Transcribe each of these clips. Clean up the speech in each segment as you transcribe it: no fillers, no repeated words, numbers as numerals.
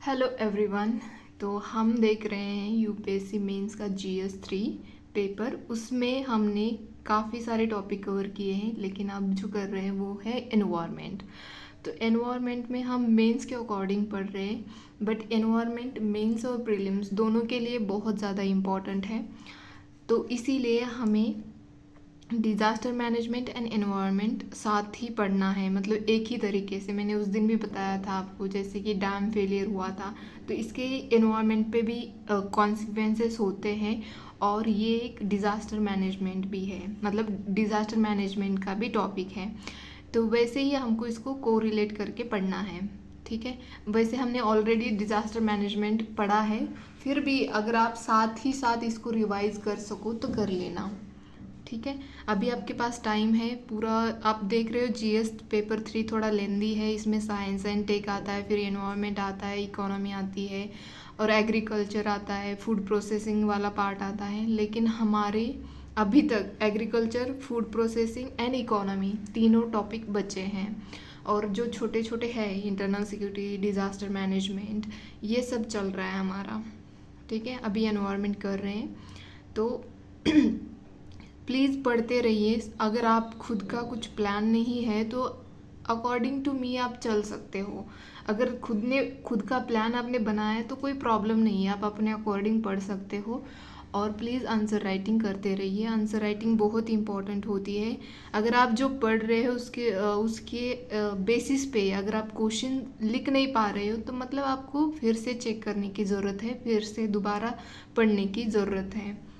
Hello everyone. तो हम देख रहे हैं यूपीएससी मेंस का जीएस 3 पेपर। उसमें हमने काफ़ी सारे टॉपिक कवर किए हैं, लेकिन अब जो कर रहे हैं वो है एनवायरनमेंट। तो एनवायरनमेंट में हम मेंस के अकॉर्डिंग पढ़ रहे हैं, बट एनवायरनमेंट मेंस और प्रीलिम्स दोनों के लिए बहुत ज़्यादा इम्पॉर्टेंट है। तो इसीलिए हमें डिज़ास्टर मैनेजमेंट एंड एनवायरनमेंट साथ ही पढ़ना है, मतलब एक ही तरीके से। मैंने उस दिन भी बताया था आपको, जैसे कि डैम फेलियर हुआ था तो इसके एनवायरनमेंट पे भी कॉन्सिक्वेंसेस होते हैं, और ये एक डिज़ास्टर मैनेजमेंट भी है, मतलब डिज़ास्टर मैनेजमेंट का भी टॉपिक है। तो वैसे ही हमको इसको कोरिलेट करके पढ़ना है, ठीक है। वैसे हमने ऑलरेडी डिज़ास्टर मैनेजमेंट पढ़ा है, फिर भी अगर आप साथ ही साथ इसको रिवाइज कर सको तो कर लेना, ठीक है। अभी आपके पास टाइम है पूरा। आप देख रहे हो जीएस पेपर 3 थोड़ा लेंदी है, इसमें साइंस एंड टेक आता है, फिर एनवायरनमेंट आता है, इकोनॉमी आती है, और एग्रीकल्चर आता है, फूड प्रोसेसिंग वाला पार्ट आता है। लेकिन हमारे अभी तक agriculture, food processing and economy तीनों टॉपिक बचे हैं, और जो छोटे छोटे हैं इंटरनल सिक्योरिटी, डिज़ास्टर मैनेजमेंट, ये सब चल रहा है हमारा, ठीक है। अभी एनवायरनमेंट कर रहे हैं तो प्लीज़ पढ़ते रहिए। अगर आप खुद का कुछ प्लान नहीं है तो अकॉर्डिंग टू मी आप चल सकते हो। अगर खुद का प्लान आपने बनाया है तो कोई प्रॉब्लम नहीं है, आप अपने अकॉर्डिंग पढ़ सकते हो। और प्लीज़ आंसर राइटिंग करते रहिए, आंसर राइटिंग बहुत इंपॉर्टेंट होती है। अगर आप जो पढ़ रहे हो उसके बेसिस पे अगर आप क्वेश्चन लिख नहीं पा रहे हो तो मतलब आपको फिर से चेक करने की ज़रूरत है, फिर से दोबारा पढ़ने की ज़रूरत है।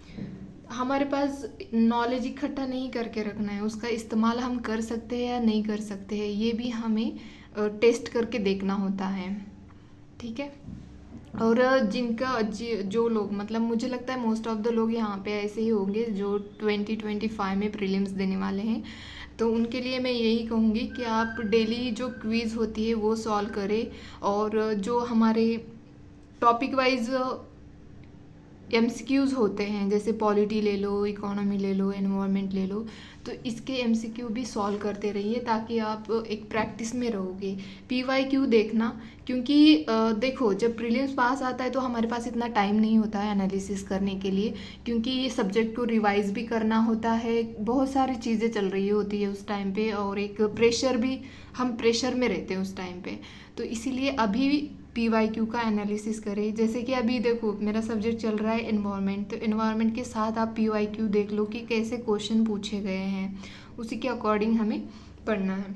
हमारे पास नॉलेज इकट्ठा नहीं करके रखना है, उसका इस्तेमाल हम कर सकते हैं या नहीं कर सकते हैं, ये भी हमें टेस्ट करके देखना होता है, ठीक है। और जो लोग, मतलब मुझे लगता है मोस्ट ऑफ द लोग यहाँ पे ऐसे ही होंगे जो 2025 में प्रीलिम्स देने वाले हैं। तो उनके लिए मैं यही कहूँगी कि आप डेली जो क्विज़ होती है वो सॉल्व करें, और जो हमारे टॉपिक वाइज एमसीक्यूज़ होते हैं, जैसे पॉलिटी ले लो, इकोनॉमी ले लो, एनवायरनमेंट ले लो, तो इसके एमसीक्यू भी सॉल्व करते रहिए ताकि आप एक प्रैक्टिस में रहोगे। पीवाईक्यू देखना, क्योंकि देखो जब प्रीलिम्स पास आता है तो हमारे पास इतना टाइम नहीं होता है एनालिसिस करने के लिए, क्योंकि ये सब्जेक्ट को रिवाइज भी करना होता है, बहुत सारी चीज़ें चल रही होती है उस टाइम पे, और एक प्रेशर भी, हम प्रेशर में रहते हैं उस टाइम पे। तो इसीलिए अभी पीवाईक्यू का एनालिसिस करें। जैसे कि अभी देखो मेरा सब्जेक्ट चल रहा है एनवायरनमेंट, तो एनवायरनमेंट के साथ आप पीवाईक्यू देख लो कि कैसे क्वेश्चन पूछे गए हैं, उसी के अकॉर्डिंग हमें पढ़ना है,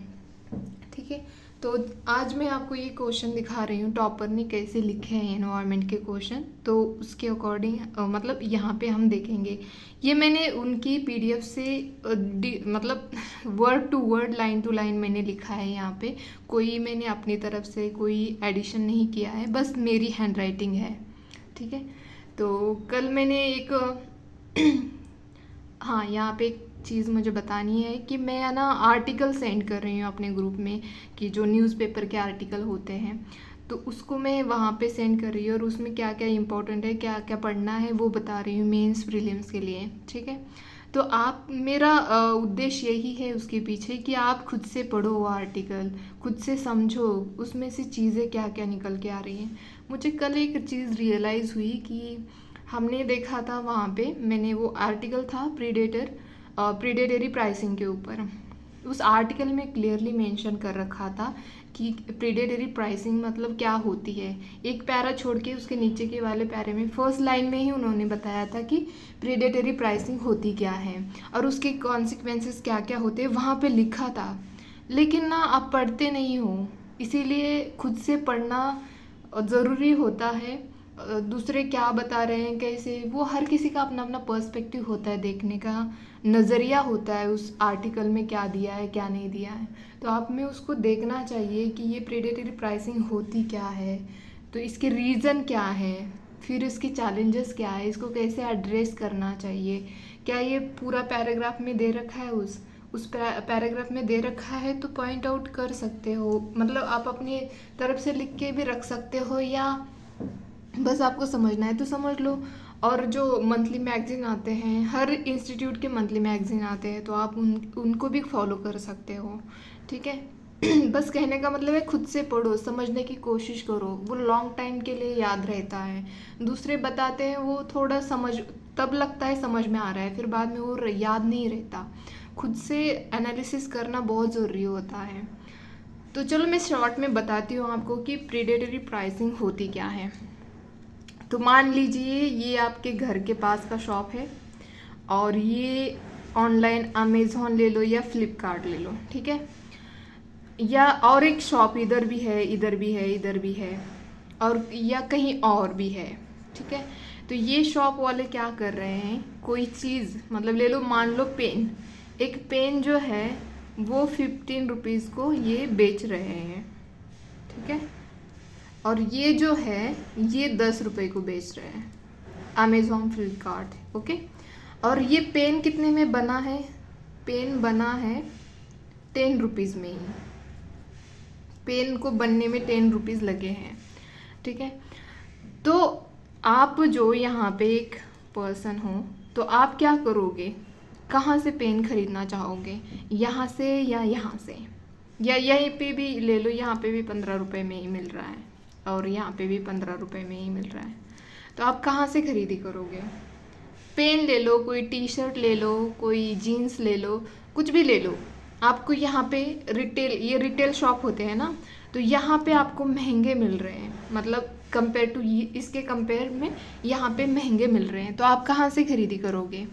ठीक है। तो आज मैं आपको ये क्वेश्चन दिखा रही हूँ, टॉपर ने कैसे लिखे हैं एनवायरनमेंट के क्वेश्चन, तो उसके अकॉर्डिंग मतलब यहाँ पे हम देखेंगे। ये मैंने उनकी पीडीएफ से मतलब word to word, line to line मैंने लिखा है यहाँ पे, कोई मैंने अपनी तरफ से कोई एडिशन नहीं किया है, बस मेरी हैंड राइटिंग है, ठीक है। तो कल मैंने एक हाँ, यहाँ पे एक चीज़ मुझे बतानी है कि मैं ना आर्टिकल सेंड कर रही हूँ अपने ग्रुप में, कि जो न्यूज़पेपर के आर्टिकल होते हैं तो उसको मैं वहाँ पे सेंड कर रही हूँ, और उसमें क्या क्या इम्पोर्टेंट है, क्या क्या पढ़ना है वो बता रही हूँ मेंस प्रीलिम्स के लिए, ठीक है। तो आप, मेरा उद्देश्य यही है उसके पीछे कि आप खुद से पढ़ो वो आर्टिकल, खुद से समझो उसमें से चीज़ें क्या क्या निकल के आ रही हैं। मुझे कल एक चीज़ रियलाइज़ हुई कि हमने देखा था वहाँ पे, मैंने वो आर्टिकल था प्रीडेटरी प्राइसिंग के ऊपर, उस आर्टिकल में क्लियरली मेंशन कर रखा था कि प्रीडेटरी प्राइसिंग मतलब क्या होती है। एक पैरा छोड़ के उसके नीचे के वाले पैरे में फर्स्ट लाइन में ही उन्होंने बताया था कि प्रीडेटरी प्राइसिंग होती क्या है और उसके कॉन्सिक्वेंसेस क्या क्या होते हैं, वहाँ पे लिखा था। लेकिन ना आप पढ़ते नहीं हो, इसीलिए खुद से पढ़ना ज़रूरी होता है। दूसरे क्या बता रहे हैं, कैसे, वो हर किसी का अपना अपना पर्सपेक्टिव होता है, देखने का नज़रिया होता है, उस आर्टिकल में क्या दिया है क्या नहीं दिया है। तो आप में उसको देखना चाहिए कि ये प्रेडेटरी प्राइसिंग होती क्या है, तो इसके रीज़न क्या है, फिर इसके चैलेंजेस क्या है, इसको कैसे एड्रेस करना चाहिए। क्या ये पूरा पैराग्राफ में दे रखा है, उस पैराग्राफ में दे रखा है तो पॉइंट आउट कर सकते हो, मतलब आप अपनी तरफ से लिख के भी रख सकते हो, या बस आपको समझना है तो समझ लो। और जो मंथली मैगजीन आते हैं, हर इंस्टीट्यूट के मंथली मैगजीन आते हैं, तो आप उनको भी फॉलो कर सकते हो, ठीक है। बस कहने का मतलब है खुद से पढ़ो, समझने की कोशिश करो, वो लॉन्ग टाइम के लिए याद रहता है। दूसरे बताते हैं वो थोड़ा समझ तब लगता है समझ में आ रहा है, फिर बाद में वो याद नहीं रहता। खुद से एनालिसिस करना बहुत ज़रूरी होता है। तो चलो मैं शॉर्ट में बताती हूँ आपको कि प्रेडेटरी प्राइसिंग होती क्या है। तो मान लीजिए ये आपके घर के पास का शॉप है और ये ऑनलाइन अमेज़ॉन ले लो या फ्लिपकार्ट ले लो, ठीक है, या और एक शॉप इधर भी है, इधर भी है, इधर भी है, और या कहीं और भी है, ठीक है। तो ये शॉप वाले क्या कर रहे हैं, कोई चीज़ मतलब ले लो, मान लो पेन, एक पेन जो है वो 15 रुपीज़ को ये बेच रहे हैं, ठीक है, और ये जो है ये 10 रुपये को बेच रहे हैं, अमेज़ॉन फ्लिपकार्ट, ओके। और ये पेन कितने में बना है, पेन बना है 10 रुपीज़ में ही, पेन को बनने में 10 रुपीज़ लगे हैं, ठीक है। तो आप जो यहाँ पे एक पर्सन हो, तो आप क्या करोगे, कहाँ से पेन खरीदना चाहोगे, यहाँ से या यहाँ से, या यहीं पे भी ले लो, यहाँ पे भी 15 रुपये में ही मिल रहा है और यहाँ पे भी 15 रुपये में ही मिल रहा है। तो आप कहाँ से खरीदी करोगे, पेन ले लो, कोई टी शर्ट ले लो, कोई जीन्स ले लो, कुछ भी ले लो, आपको यहाँ पे रिटेल, ये रिटेल शॉप होते हैं ना, तो यहाँ पे आपको महंगे मिल रहे हैं, मतलब कंपेयर टू इसके कंपेयर में यहाँ पे महंगे मिल रहे हैं। तो आप कहाँ से खरीदी करोगे,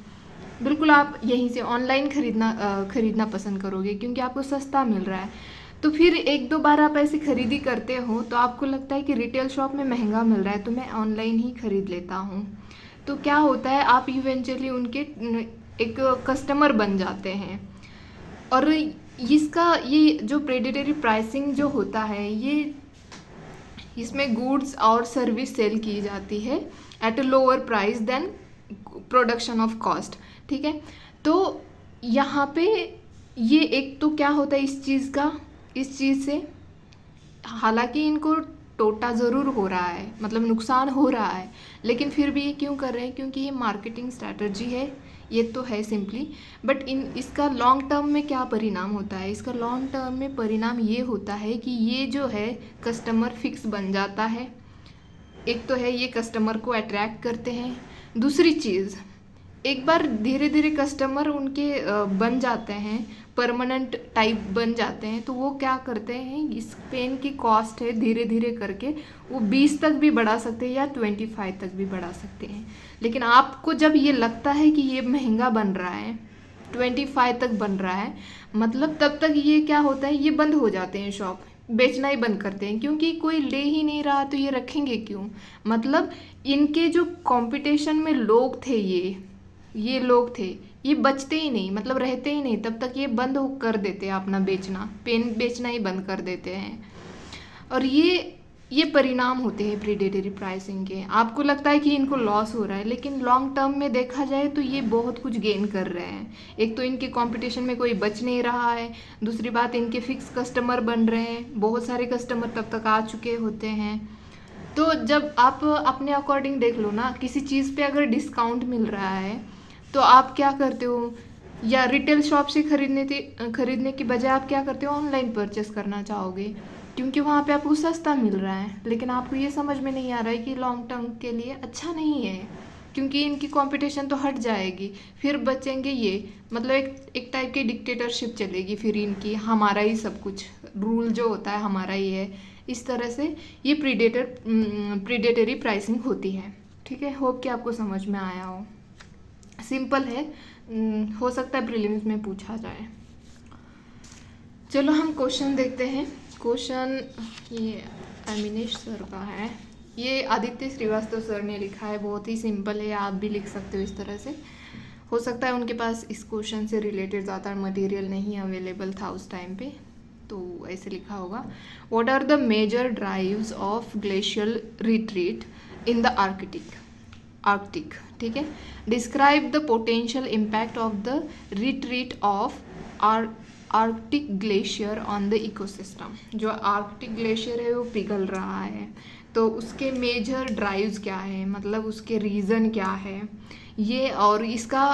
बिल्कुल आप यहीं से ऑनलाइन खरीदना पसंद करोगे, क्योंकि आपको सस्ता मिल रहा है। तो फिर एक दो बार आप ऐसे खरीदी करते हो तो आपको लगता है कि रिटेल शॉप में महंगा मिल रहा है तो मैं ऑनलाइन ही खरीद लेता हूँ। तो क्या होता है, आप इवेंचुअली उनके एक कस्टमर बन जाते हैं। और इसका ये जो प्रेडेटरी प्राइसिंग जो होता है, ये इसमें गुड्स और सर्विस सेल की जाती है at a lower price than production of cost, ठीक है। तो यहाँ पे ये एक तो क्या होता है इस चीज़ से, हालांकि इनको टोटा ज़रूर हो रहा है, मतलब नुकसान हो रहा है, लेकिन फिर भी ये क्यों कर रहे हैं, क्योंकि ये मार्केटिंग स्ट्रैटेजी है, ये तो है सिंपली। बट इसका लॉन्ग टर्म में क्या परिणाम होता है, इसका लॉन्ग टर्म में परिणाम ये होता है कि ये जो है कस्टमर फिक्स बन जाता है। एक तो है ये कस्टमर को अट्रैक्ट करते हैं, दूसरी चीज़ एक बार धीरे धीरे कस्टमर उनके बन जाते हैं, परमानेंट टाइप बन जाते हैं, तो वो क्या करते हैं, इस पेन की कॉस्ट है धीरे धीरे करके वो 20 तक भी बढ़ा सकते हैं या 25 तक भी बढ़ा सकते हैं। लेकिन आपको जब ये लगता है कि ये महंगा बन रहा है, 25 तक बन रहा है, मतलब तब तक ये क्या होता है, ये बंद हो जाते हैं, शॉप बेचना ही बंद करते हैं, क्योंकि कोई ले ही नहीं रहा तो ये रखेंगे क्यों। मतलब इनके जो कंपटीशन में लोग थे, ये लोग थे, ये बचते ही नहीं, मतलब रहते ही नहीं, तब तक ये बंद कर देते हैं अपना बेचना, पेन बेचना ही बंद कर देते हैं। और ये परिणाम होते हैं प्रेडेटरी प्राइसिंग के। आपको लगता है कि इनको लॉस हो रहा है, लेकिन लॉन्ग टर्म में देखा जाए तो ये बहुत कुछ गेन कर रहे हैं। एक तो इनके कंपटीशन में कोई बच नहीं रहा है, दूसरी बात इनके फिक्स कस्टमर बन रहे हैं, बहुत सारे कस्टमर तब तक आ चुके होते हैं। तो जब आप अपने अकॉर्डिंग देख लो ना, किसी चीज़ पे अगर डिस्काउंट मिल रहा है तो आप क्या करते हो, या रिटेल शॉप से खरीदने की बजाय आप क्या करते हो, ऑनलाइन परचेस करना चाहोगे, क्योंकि वहाँ पे आपको सस्ता मिल रहा है। लेकिन आपको ये समझ में नहीं आ रहा है कि लॉन्ग टर्म के लिए अच्छा नहीं है, क्योंकि इनकी कंपटीशन तो हट जाएगी, फिर बचेंगे ये, मतलब एक टाइप की डिक्टेटरशिप चलेगी फिर इनकी, हमारा ही सब कुछ, रूल जो होता है हमारा ही है। इस तरह से ये प्रीडेटरी प्राइसिंग होती है, ठीक है। होप कि आपको समझ में आया हो, सिंपल है, हो सकता है प्रीलिम्स में पूछा जाए। चलो हम क्वेश्चन देखते हैं। क्वेश्चन ये अमिनेश सर का है, ये आदित्य श्रीवास्तव सर ने लिखा है, बहुत ही सिंपल है, आप भी लिख सकते हो इस तरह से। हो सकता है उनके पास इस क्वेश्चन से रिलेटेड ज़्यादा मटेरियल नहीं अवेलेबल था उस टाइम पे, तो ऐसे लिखा होगा, what are the major drives of glacial retreat in the Arctic, ठीक है। Describe the potential impact of the retreat of Arctic glacier on the ecosystem. जो आर्कटिक ग्लेशियर है वो पिघल रहा है, तो उसके मेजर ड्राइव्स क्या है, मतलब उसके रीज़न क्या है ये, और इसका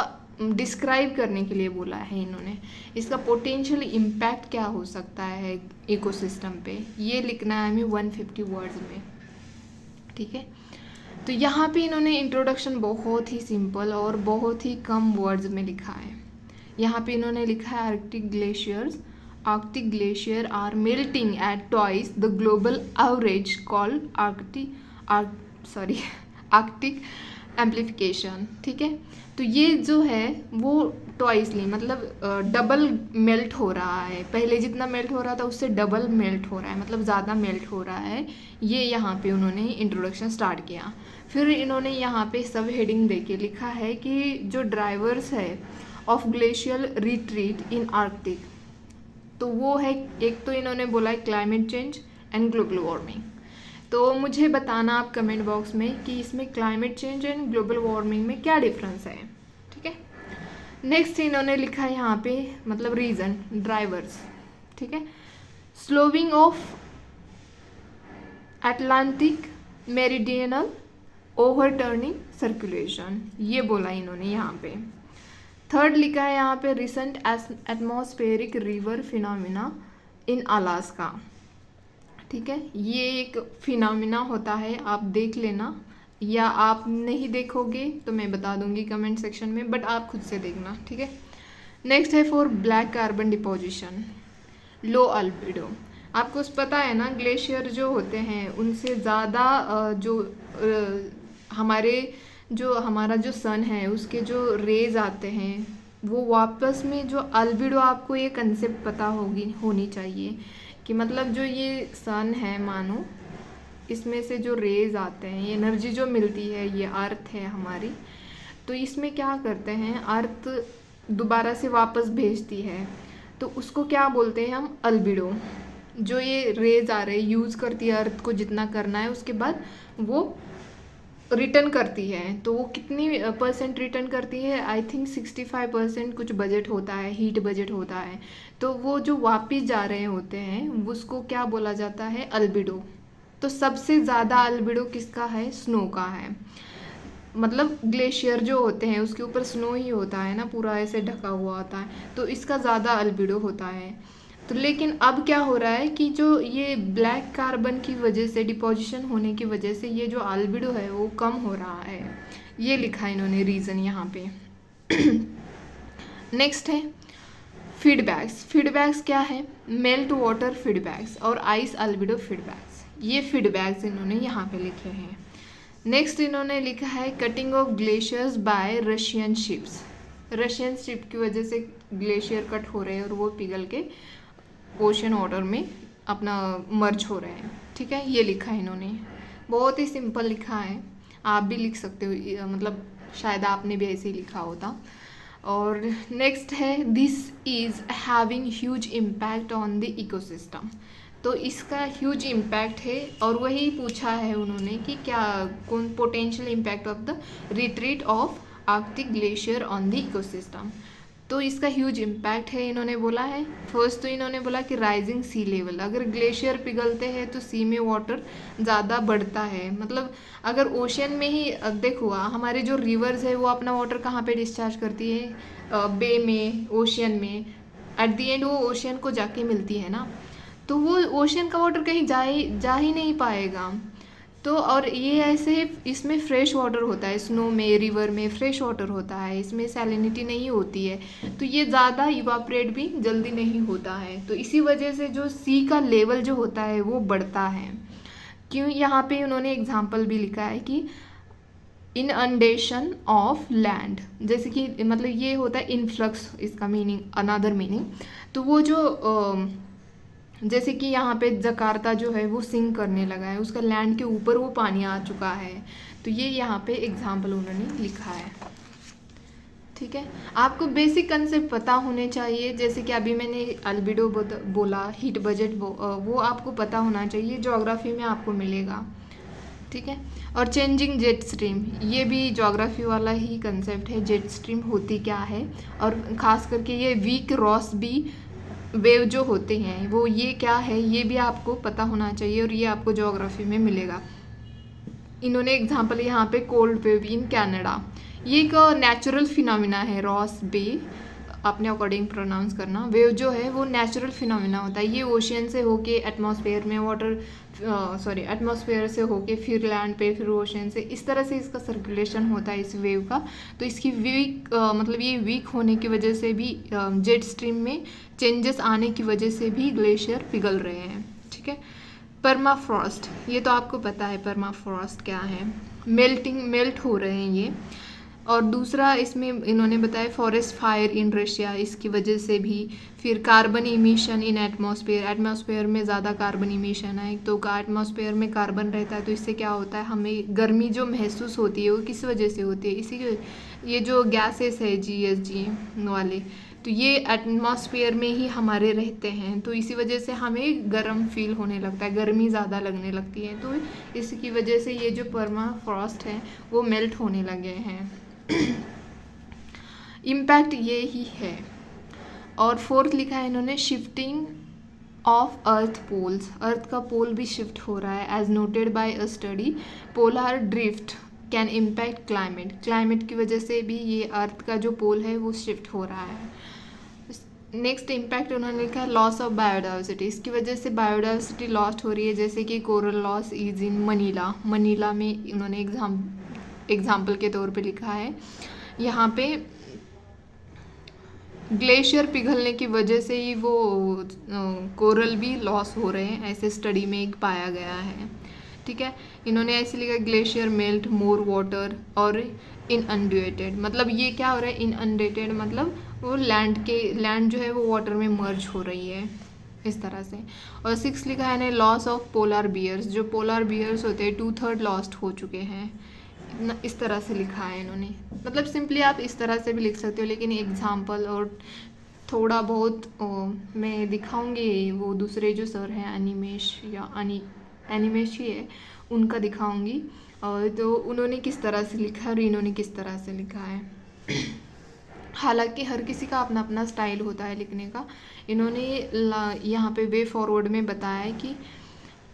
डिस्क्राइब करने के लिए बोला है इन्होंने। इसका पोटेंशियल इम्पैक्ट क्या हो सकता है इकोसिस्टम पे, ये लिखना है हमें 150 वर्ड्स में, ठीक है। तो यहाँ पे इन्होंने इंट्रोडक्शन बहुत ही सिंपल और बहुत ही कम वर्ड्स में लिखा है। यहाँ पे इन्होंने लिखा है Arctic glaciers are melting at twice the global average called Arctic amplification, ठीक है। तो ये जो है वो ट्वाइसली मतलब डबल मेल्ट हो रहा है, पहले जितना मेल्ट हो रहा था उससे डबल मेल्ट हो रहा है, मतलब ज़्यादा मेल्ट हो रहा है। ये यहाँ पे उन्होंने इंट्रोडक्शन स्टार्ट किया। फिर इन्होंने यहाँ पे सब हेडिंग देके लिखा है कि जो ड्राइवर्स है of glacial retreat in Arctic, तो वो है, एक तो इन्होंने बोला है climate change and global warming. तो मुझे बताना आप कमेंट बॉक्स में कि इसमें climate change and global warming में क्या डिफरेंस है, ठीक है। नेक्स्ट इन्होंने लिखा है यहाँ पे मतलब रीज़न ड्राइवर्स, ठीक है। Slowing of Atlantic meridional overturning circulation, ये बोला इन्होंने यहाँ पे। थर्ड लिखा है यहाँ पे recent atmospheric river phenomena in Alaska, ठीक है। ये एक फिनोमिना होता है, आप देख लेना, या आप नहीं देखोगे तो मैं बता दूंगी कमेंट सेक्शन में, बट आप खुद से देखना, ठीक है। नेक्स्ट है for black carbon deposition low albedo. आपको पता है ना ग्लेशियर जो होते हैं उनसे ज़्यादा हमारा जो सन है उसके जो रेज आते हैं वो वापस में जो अल्बिडो, आपको ये कंसेप्ट पता होनी चाहिए कि मतलब जो ये सन है मानो इसमें से जो रेज आते हैं, ये एनर्जी जो मिलती है, ये अर्थ है हमारी, तो इसमें क्या करते हैं अर्थ दोबारा से वापस भेजती है, तो उसको क्या बोलते हैं हम अल्बिडो। जो ये रेज आ रहे यूज़ करती है अर्थ को जितना करना है, उसके बाद वो रिटर्न करती है। तो वो कितनी % रिटर्न करती है, आई थिंक 65% कुछ बजट होता है, हीट बजट होता है। तो वो जो वापस जा रहे होते हैं उसको क्या बोला जाता है, अल्बिडो। तो सबसे ज़्यादा अल्बिडो किसका है, स्नो का है। मतलब ग्लेशियर जो होते हैं उसके ऊपर स्नो ही होता है ना, पूरा ऐसे ढका हुआ होता है, तो इसका ज़्यादा अल्बिडो होता है। तो लेकिन अब क्या हो रहा है कि जो ये ब्लैक कार्बन की वजह से, डिपोजिशन होने की वजह से ये जो अल्बिडो है वो कम हो रहा है, ये लिखा है इन्होंने रीज़न यहाँ पे। नेक्स्ट है फीडबैक्स क्या है, मेल्ट वाटर फीडबैक्स और आइस अल्बिडो फीडबैक्स, ये फीडबैक्स इन्होंने यहाँ पे लिखे हैं। नेक्स्ट इन्होंने लिखा है cutting of glaciers bye Russian ship की वजह से ग्लेशियर कट हो रहे हैं और वो पिघल के ओशन वाटर में अपना मर्ज हो रहे हैं, ठीक है। ये लिखा है इन्होंने, बहुत ही सिंपल लिखा है, आप भी लिख सकते हो, मतलब शायद आपने भी ऐसे ही लिखा होता। और नेक्स्ट है this is having huge impact on the ecosystem, तो इसका ह्यूज इम्पैक्ट है और वही पूछा है उन्होंने कि क्या कौन potential impact of the retreat of Arctic glacier on the ecosystem. तो इसका ह्यूज इम्पैक्ट है इन्होंने बोला है। फर्स्ट तो इन्होंने बोला कि राइजिंग सी लेवल, अगर ग्लेशियर पिघलते हैं तो सी में वाटर ज़्यादा बढ़ता है। मतलब अगर ओशन में ही देखो हमारे जो रिवर्स है वो अपना वाटर कहाँ पे डिस्चार्ज करती है, बे में, ओशन में, एट द एंड वो ओशन को जाके मिलती है ना, तो वो ओशन का वाटर कहीं जा ही नहीं पाएगा। तो और ये ऐसे इसमें फ्रेश वाटर होता है, स्नो में, रिवर में फ्रेश वाटर होता है, इसमें सैलिनिटी नहीं होती है, तो ये ज़्यादा इवापरेट भी जल्दी नहीं होता है। तो इसी वजह से जो सी का लेवल जो होता है वो बढ़ता है। क्यों, यहाँ पे उन्होंने एग्जाम्पल भी लिखा है कि इनअंडेशन ऑफ लैंड, जैसे कि मतलब ये होता है इनफ्लक्स, इसका मीनिंग अनदर मीनिंग। तो वो जो जैसे कि यहाँ पे जकार्ता जो है वो सिंक करने लगा है, उसका लैंड के ऊपर वो पानी आ चुका है, तो ये यहाँ पे एग्जाम्पल उन्होंने लिखा है, ठीक है। आपको बेसिक कंसेप्ट पता होने चाहिए, जैसे कि अभी मैंने अल्बिडो बोला, हीट बजट वो आपको पता होना चाहिए, ज्योग्राफी में आपको मिलेगा, ठीक है। और चेंजिंग जेट स्ट्रीम, ये भी ज्योग्राफी वाला ही कंसेप्ट है, जेट स्ट्रीम होती क्या है, और ख़ास करके ये वीक रॉस बी वेव जो होते हैं वो ये क्या है, ये भी आपको पता होना चाहिए और ये आपको ज्योग्राफी में मिलेगा। इन्होंने एग्जांपल यहाँ पे कोल्ड वेव इन कनाडा, ये एक नेचुरल फिनोमिना है। रॉस बे अपने अकॉर्डिंग प्रोनाउंस करना। वेव जो है वो नेचुरल फिनोमिना होता है। ये ओशियन से होके एटमॉस्फेयर में एटमॉस्फेयर से होके फिर लैंड पे, फिर ओशियन से, इस तरह से इसका सर्कुलेशन होता है इस वेव का। तो इसकी मतलब ये वीक होने की वजह से भी, जेट स्ट्रीम में चेंजेस आने की वजह से भी ग्लेशियर पिघल रहे हैं। ठीक है। परमाफ्रॉस्ट, ये तो आपको पता है परमाफ्रॉस्ट क्या है। मेल्ट हो रहे हैं ये। और दूसरा इसमें इन्होंने बताया फॉरेस्ट फायर इन रशिया, इसकी वजह से भी। फिर कार्बन इमिशन इन एटमॉस्फेयर में ज़्यादा कार्बन इमिशन है। तो एटमॉस्फेयर में कार्बन रहता है तो इससे क्या होता है, हमें गर्मी जो महसूस होती है वो किस वजह से होती है, ये जो गैसेस है GHG वाले, तो ये एटमॉस्फेयर में ही हमारे रहते हैं, तो इसी वजह से हमें गर्म फील होने लगता है, गर्मी ज़्यादा लगने लगती है। तो इसकी वजह से ये जो परमाफ्रॉस्ट है वो मेल्ट होने लगे हैं। इम्पैक्ट ये ही है। और फोर्थ लिखा है इन्होंने shifting of earth poles, earth का पोल भी शिफ्ट हो रहा है as noted by a study. Polar drift can impact climate की वजह से भी ये अर्थ का जो पोल है वो शिफ्ट हो रहा है। नेक्स्ट इम्पैक्ट उन्होंने लिखा है लॉस ऑफ बायोडाइवर्सिटी, इसकी वजह से बायोडाइवर्सिटी लॉस्ट हो रही है, जैसे कि coral loss is in Manila में उन्होंने एग्जाम्पल के तौर पे लिखा है। यहाँ पे ग्लेशियर पिघलने की वजह से ही वो कोरल भी लॉस हो रहे हैं, ऐसे स्टडी में एक पाया गया है। ठीक है। इन्होंने ऐसे लिखा ग्लेशियर मेल्ट मोर वाटर और इनअंडेटेड, मतलब ये क्या हो रहा है, इनअंडेटेड मतलब वो लैंड जो है वो वाटर में मर्ज हो रही है, इस तरह से। और 6 लिखा है ने लॉस ऑफ पोलर बियर्स, जो पोलर बियर्स होते हैं 2/3 लॉस्ट हो चुके हैं, इस तरह से लिखा है इन्होंने। मतलब सिंपली आप इस तरह से भी लिख सकते हो, लेकिन एग्जाम्पल और थोड़ा बहुत मैं दिखाऊंगी, वो दूसरे जो सर हैं एनिमेश ही है, उनका दिखाऊंगी। और तो उन्होंने किस तरह से लिखा है और इन्होंने किस तरह से लिखा है। हालांकि हर किसी का अपना अपना स्टाइल होता है लिखने का। इन्होंने यहाँ पे वे फॉरवर्ड में बताया है कि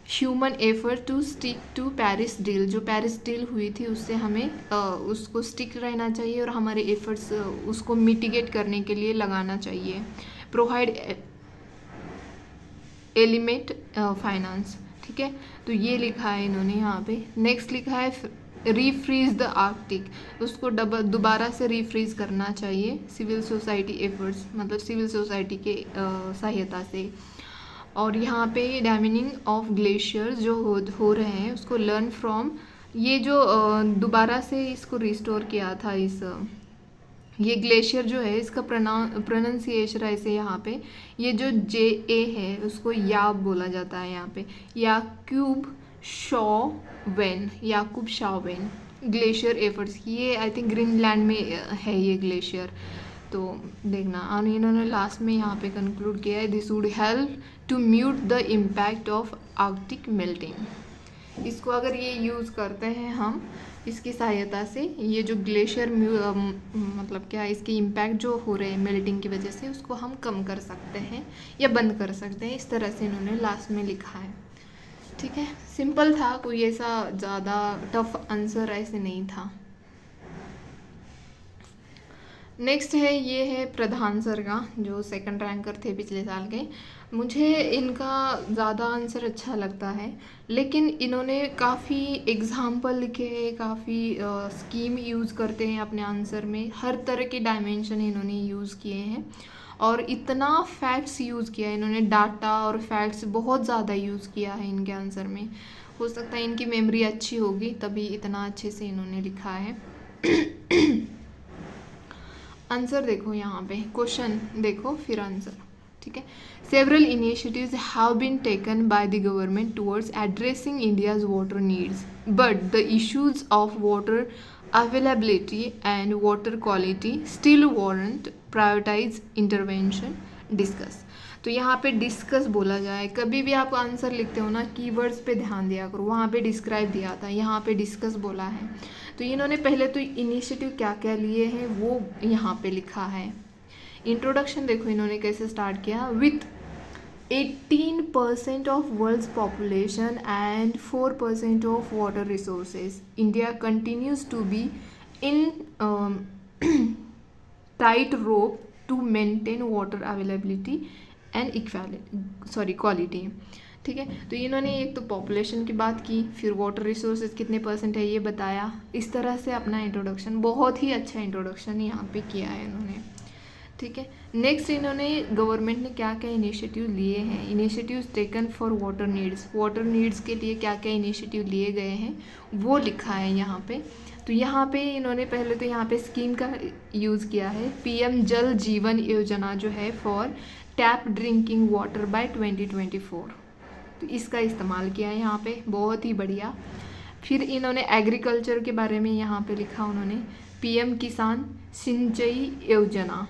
human effort to stick to Paris deal, जो पेरिस डील हुई थी उससे हमें उसको स्टिक रहना चाहिए और हमारे एफर्ट्स उसको मिटिगेट करने के लिए लगाना चाहिए। प्रोवाइड एलिमेंट फाइनेंस, ठीक है। तो ये लिखा है इन्होंने यहाँ पे। नेक्स्ट लिखा है रीफ्रीज द आर्कटिक, उसको दोबारा से रीफ्रीज करना चाहिए सिविल सोसाइटी एफर्ट्स, मतलब सिविल सोसाइटी के सहायता से। और यहाँ पे डैमेनिंग ऑफ ग्लेशियर्स जो हो रहे हैं उसको लर्न फ्रॉम, ये जो दोबारा से इसको रिस्टोर किया था ये ग्लेशियर जो है इसका प्रोनाउंसिएशन ऐसे यहाँ पे, ये जो JA है उसको याब बोला जाता है यहाँ पे, याकूब शावेन ग्लेशियर एफर्ट्स, ये आई थिंक ग्रीनलैंड में है ये ग्लेशियर। तो देखना। और इन्होंने लास्ट में यहाँ पे कंक्लूड किया है this would help to mute the impact of Arctic melting. इसको अगर ये यूज़ करते हैं हम, इसकी सहायता से ये जो ग्लेशियर मतलब क्या, इसके इम्पैक्ट जो हो रहे हैं मेल्टिंग की वजह से, उसको हम कम कर सकते हैं या बंद कर सकते हैं। इस तरह से इन्होंने लास्ट में लिखा है। ठीक है, सिंपल था, कोई ऐसा ज़्यादा टफ आंसर ऐसे नहीं था। नेक्स्ट है, ये है प्रधान सर का, जो सेकंड रैंकर थे पिछले साल के। मुझे इनका ज़्यादा आंसर अच्छा लगता है, लेकिन इन्होंने काफ़ी एग्जाम्पल लिखे हैं, काफ़ी स्कीम यूज़ करते हैं अपने आंसर में, हर तरह के डायमेंशन इन्होंने यूज़ किए हैं और इतना फैक्ट्स यूज़ किया है इन्होंने, डाटा और फैक्ट्स बहुत ज़्यादा यूज़ किया है इनके आंसर में। हो सकता है इनकी मेमोरी अच्छी होगी तभी इतना अच्छे से इन्होंने लिखा है। आंसर देखो यहाँ पे, क्वेश्चन देखो फिर आंसर, ठीक है। Several initiatives have been taken by the government towards addressing India's water needs, but the issues of water availability and water quality still warrant prioritise intervention discuss. तो यहाँ पे डिस्कस बोला जाए, कभी भी आप आंसर लिखते हो ना, कीवर्ड्स पे ध्यान दिया करो। वहाँ पे डिस्क्राइब दिया था, यहाँ पे डिस्कस बोला है। तो इन्होंने पहले तो इनिशिएटिव क्या क्या लिए हैं वो यहाँ पे लिखा है। इंट्रोडक्शन देखो इन्होंने कैसे स्टार्ट किया, with 18% of world's population and 4% of water resources, India continues to be in tight rope to maintain water availability and quality. ठीक है, तो इन्होंने एक तो पॉपुलेशन की बात की, फिर वाटर रिसोर्सेज कितने % है ये बताया। इस तरह से अपना इंट्रोडक्शन, बहुत ही अच्छा इंट्रोडक्शन यहाँ पे किया है इन्होंने। ठीक है, नेक्स्ट इन्होंने गवर्नमेंट ने क्या क्या इनिशिएटिव लिए हैं, initiatives taken for water needs के लिए क्या क्या इनिशिएटिव लिए गए हैं वो लिखा है यहाँ पे। तो यहाँ पे इन्होंने पहले तो यहाँ पे स्कीम का यूज़ किया है, PM जल जीवन योजना जो है for tap drinking water bye 2024, तो इसका इस्तेमाल किया है यहाँ पे, बहुत ही बढ़िया। फिर इन्होंने एग्रीकल्चर के बारे में यहाँ पे लिखा उन्होंने, PM किसान सिंचाई योजना,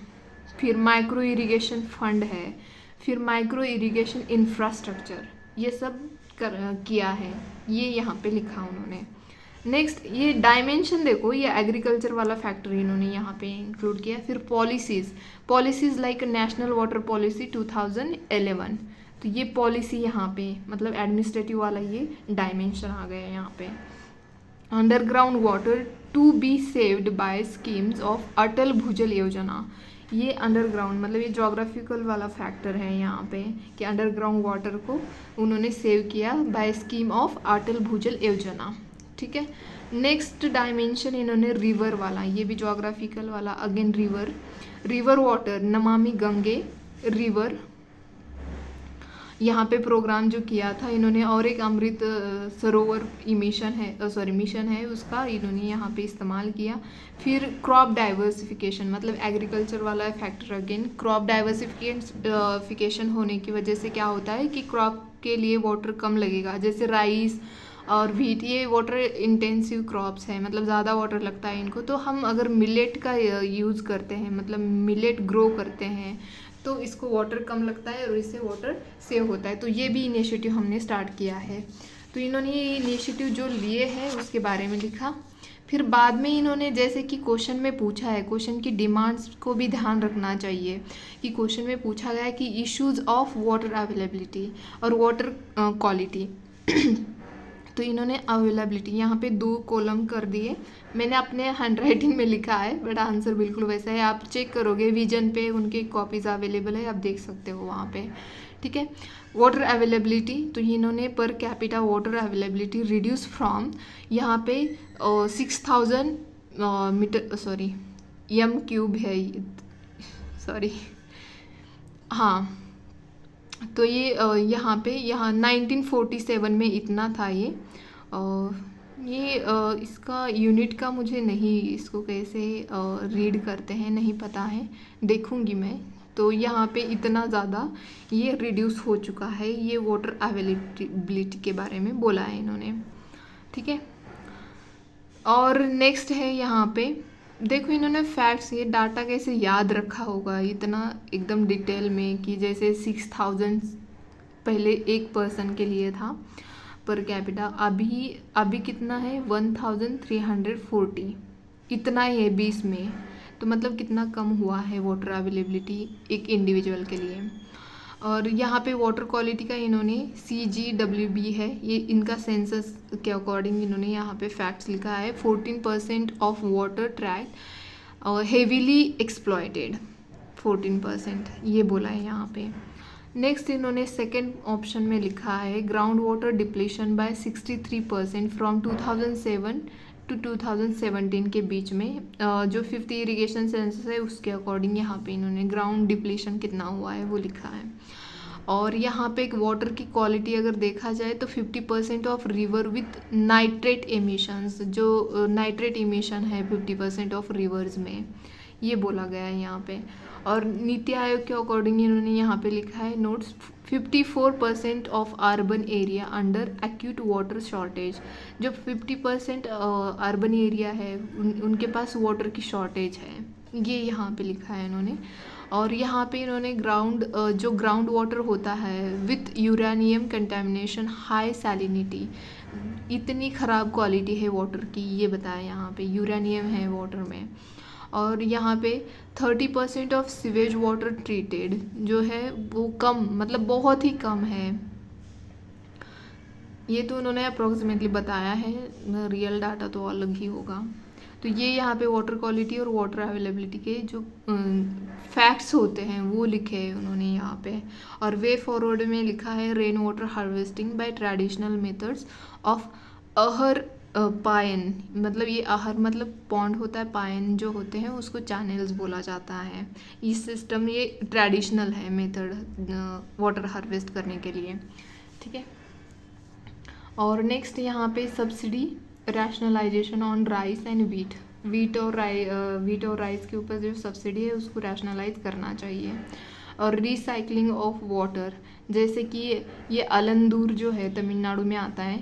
फिर माइक्रो इरिगेशन फंड है, फिर माइक्रो इरिगेशन इंफ्रास्ट्रक्चर, ये सब किया है, ये यहाँ पे लिखा उन्होंने। नेक्स्ट ये डायमेंशन देखो, ये एग्रीकल्चर वाला फैक्टर इन्होंने यहाँ पे इंक्लूड किया। फिर policies like national water policy 2011, तो ये पॉलिसी यहाँ पे मतलब एडमिनिस्ट्रेटिव वाला ये डायमेंशन आ गया यहाँ पे। Underground water to be saved by schemes of Atal Bhujal Yojana, ये अंडरग्राउंड मतलब ये जोग्राफिकल वाला फैक्टर है यहाँ पे कि अंडरग्राउंड वाटर को उन्होंने सेव किया bye scheme of Atal Bhujal योजना। ठीक है, नेक्स्ट डायमेंशन इन्होंने रिवर वाला, ये भी जोग्राफिकल वाला, again river water, Namami Gange river, यहाँ पे प्रोग्राम जो किया था इन्होंने, और एक अमृत सरोवर मिशन है उसका इन्होंने यहाँ पे इस्तेमाल किया। फिर क्रॉप डाइवर्सिफिकेशन, मतलब एग्रीकल्चर वाला फैक्टर, अगेन क्रॉप डाइवर्सिफिकेशन होने की वजह से क्या होता है कि क्रॉप के लिए वाटर कम लगेगा, जैसे राइस और व्हीट, ये वाटर इंटेंसिव क्रॉप्स हैं, मतलब ज़्यादा वाटर लगता है इनको। तो हम अगर मिलेट का यूज़ करते हैं, मतलब मिलेट ग्रो करते हैं, तो इसको वाटर कम लगता है और इससे वाटर सेव होता है। तो ये भी इनिशिएटिव हमने स्टार्ट किया है। तो इन्होंने ये इनिशिएटिव जो लिए हैं उसके बारे में लिखा। फिर बाद में इन्होंने, जैसे कि क्वेश्चन में पूछा है, क्वेश्चन की डिमांड्स को भी ध्यान रखना चाहिए कि क्वेश्चन में पूछा गया है कि इश्यूज ऑफ वाटर अवेलेबिलिटी और वाटर क्वालिटी तो इन्होंने अवेलेबिलिटी यहाँ पे 2 कॉलम कर दिए। मैंने अपने हैंडराइटिंग में लिखा है बट आंसर बिल्कुल वैसा है, आप चेक करोगे विजन पे उनके कॉपीज़ अवेलेबल है, आप देख सकते हो वहाँ पे। ठीक है, वाटर अवेलेबिलिटी, तो इन्होंने per capita water availability reduce from यहाँ पे 6000 m³ है, सॉरी हाँ, तो ये यहाँ 1947 में इतना था ये इसका यूनिट का मुझे नहीं, इसको कैसे रीड करते हैं नहीं पता है, देखूँगी मैं। तो यहाँ पे इतना ज़्यादा ये रिड्यूस हो चुका है, ये वाटर अवेलेबिलिटी के बारे में बोला है इन्होंने। ठीक है, और नेक्स्ट है यहाँ पे देखो इन्होंने फैक्ट्स, ये डाटा कैसे याद रखा होगा इतना एकदम डिटेल में, कि जैसे 6000 पहले एक पर्सन के लिए था पर कैपिटा, अभी कितना है 1340, इतना ही है 20 में, तो मतलब कितना कम हुआ है वाटर अवेलेबिलिटी एक इंडिविजुअल के लिए। और यहाँ पे वाटर क्वालिटी का इन्होंने CGWB है, ये इनका सेंसस के अकॉर्डिंग इन्होंने यहाँ पे फैक्ट्स लिखा है। 14% of water track heavily exploited, 14% ये बोला है यहाँ पे। नेक्स्ट इन्होंने सेकेंड ऑप्शन में लिखा है ground water depletion by 63% from 2007 to 2017 के बीच में, जो 50 इरिगेशन सेंसस है उसके अकॉर्डिंग यहाँ पे इन्होंने ग्राउंड डिप्लीशन कितना हुआ है वो लिखा है। और यहाँ पे एक वाटर की क्वालिटी अगर देखा जाए तो 50% of river with nitrate emissions, जो नाइट्रेट एमिशन है 50% ऑफ रिवर्स में, ये बोला गया है यहाँ पे। और नीति आयोग के अकॉर्डिंग इन्होंने यहाँ पे लिखा है notes 54% of urban area under acute water shortage, जो 50% अर्बन एरिया है उनके पास वाटर की शॉर्टेज है, ये यहाँ पे लिखा है इन्होंने। और यहाँ पे इन्होंने जो ग्राउंड वाटर होता है with uranium contamination high salinity, इतनी ख़राब क्वालिटी है वाटर की, ये बताया यहाँ पे, यूरेनियम है वाटर में। और यहाँ पे 30% ऑफ सीवेज वाटर ट्रीटेड जो है वो कम, मतलब बहुत ही कम है, ये तो उन्होंने अप्रोक्सीमेटली बताया है, रियल डाटा तो अलग ही होगा। तो ये यहाँ पे वाटर क्वालिटी और वाटर अवेलेबिलिटी के जो फैक्ट्स होते हैं वो लिखे हैं उन्होंने यहाँ पे। और वे फॉरवर्ड में लिखा है rain water harvesting by traditional methods of Ahar Pyne, मतलब ये आहर मतलब पॉन्ड होता है, पायन जो होते हैं उसको चैनल्स बोला जाता है। इस सिस्टम ये ट्रेडिशनल है मेथड वाटर हार्वेस्ट करने के लिए, ठीक है। और नेक्स्ट यहाँ पे subsidy rationalisation on rice and wheat और राइस के ऊपर जो सब्सिडी है उसको रैशनलाइज करना चाहिए। और रिसाइकलिंग ऑफ वाटर, जैसे कि ये अलंदूर जो है तमिलनाडु में आता है,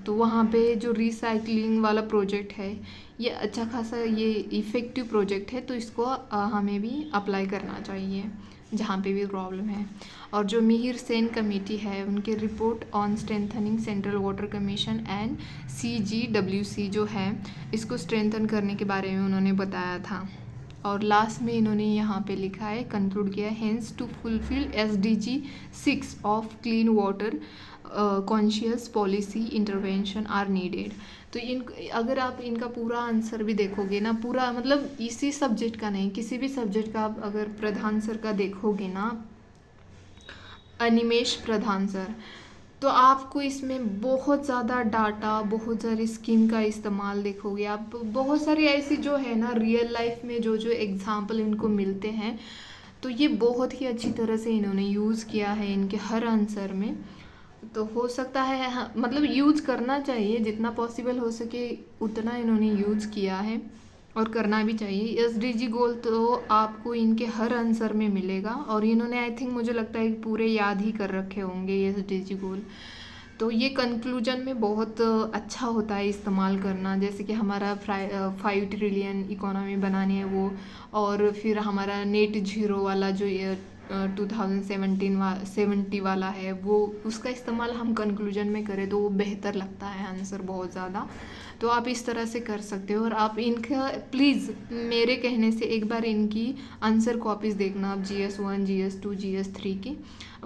तो वहाँ पे जो रिसाइकलिंग वाला प्रोजेक्ट है ये अच्छा खासा ये इफ़ेक्टिव प्रोजेक्ट है, तो इसको हमें भी अप्लाई करना चाहिए जहाँ पे भी प्रॉब्लम है। और जो मिहिर सेन कमेटी है उनके report on strengthening central water commission and CGWC जो है इसको स्ट्रेंथन करने के बारे में उन्होंने बताया था। और लास्ट में इन्होंने यहाँ पे लिखा है, कंक्लूड किया, hence to fulfil SDG 6 of clean water conscious policy intervention are needed. तो अगर आप इनका पूरा आंसर भी देखोगे ना, पूरा मतलब इसी सब्जेक्ट का नहीं, किसी भी सब्जेक्ट का आप अगर प्रधान सर का देखोगे ना, अनिमेश प्रधान सर, तो आपको इसमें बहुत ज़्यादा डाटा, बहुत सारी स्कीम का इस्तेमाल देखोगे आप, बहुत सारी ऐसी जो है ना रियल लाइफ में जो एग्जाम्पल इनको मिलते हैं, तो ये बहुत ही अच्छी तरह से इन्होंने यूज़ किया है इनके हर आंसर में। तो हो सकता है मतलब यूज़ करना चाहिए, जितना पॉसिबल हो सके उतना इन्होंने यूज़ किया है और करना भी चाहिए। SDG गोल तो आपको इनके हर आंसर में मिलेगा, और इन्होंने आई थिंक मुझे लगता है पूरे याद ही कर रखे होंगे ये SDG गोल। तो ये कंक्लूजन में बहुत अच्छा होता है इस्तेमाल करना, जैसे कि हमारा 5 ट्रिलियन इकोनॉमी बनानी है वो, और फिर हमारा नेट जीरो वाला जो 2070 वाला है वो, उसका इस्तेमाल हम कंक्लूजन में करें तो वो बेहतर लगता है आंसर बहुत ज़्यादा। तो आप इस तरह से कर सकते हो। और आप इनका प्लीज़ मेरे कहने से एक बार इनकी आंसर कॉपीज़ देखना आप, GS1 GS2 GS3 की।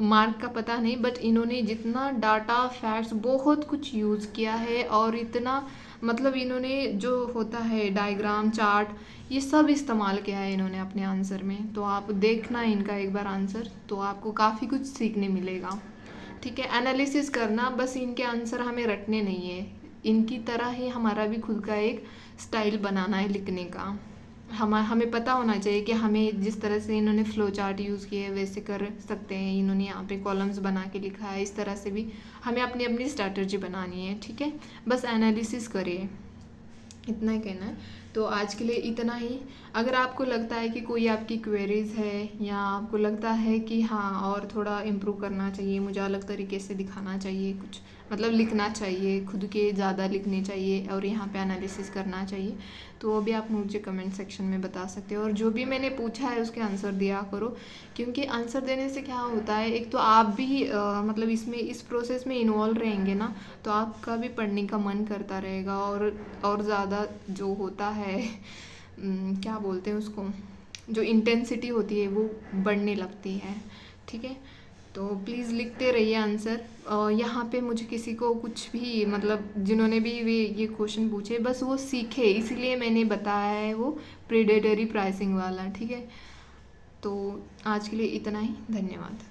मार्क का पता नहीं, बट इन्होंने जितना डाटा फैक्ट्स बहुत कुछ यूज़ किया है, और इतना मतलब इन्होंने जो होता है डायग्राम चार्ट ये सब इस्तेमाल किया है इन्होंने अपने आंसर में। तो आप देखना इनका एक बार आंसर, तो आपको काफ़ी कुछ सीखने मिलेगा, ठीक है। एनालिसिस करना, बस इनके आंसर हमें रटने नहीं है, इनकी तरह ही हमारा भी खुद का एक स्टाइल बनाना है लिखने का। हमें पता होना चाहिए कि हमें जिस तरह से इन्होंने फ्लो चार्ट यूज़ किए हैं वैसे कर सकते हैं। इन्होंने यहाँ पे कॉलम्स बना के लिखा है, इस तरह से भी हमें अपनी अपनी स्ट्रैटेजी बनानी है, ठीक है। बस एनालिसिस करिए, इतना ही कहना है। तो आज के लिए इतना ही। अगर आपको लगता है कि कोई आपकी क्वेरीज है, या आपको लगता है कि हाँ और थोड़ा इम्प्रूव करना चाहिए, मुझे अलग तरीके से दिखाना चाहिए, कुछ मतलब लिखना चाहिए, खुद के ज़्यादा लिखने चाहिए और यहाँ पे एनालिसिस करना चाहिए, तो वो भी आप मुझे कमेंट सेक्शन में बता सकते हो। और जो भी मैंने पूछा है उसके आंसर दिया करो, क्योंकि आंसर देने से क्या होता है, एक तो आप भी मतलब इसमें इस प्रोसेस में इन्वॉल्व रहेंगे ना, तो आपका भी पढ़ने का मन करता रहेगा, और ज़्यादा जो होता है क्या बोलते हैं उसको, जो इंटेंसिटी होती है वो बढ़ने लगती है, ठीक है। तो प्लीज़ लिखते रहिए आंसर। यहाँ पे मुझे किसी को कुछ भी मतलब जिन्होंने भी ये क्वेश्चन पूछे, बस वो सीखे, इसीलिए मैंने बताया है वो प्रेडेटरी प्राइसिंग वाला, ठीक है। तो आज के लिए इतना ही, धन्यवाद।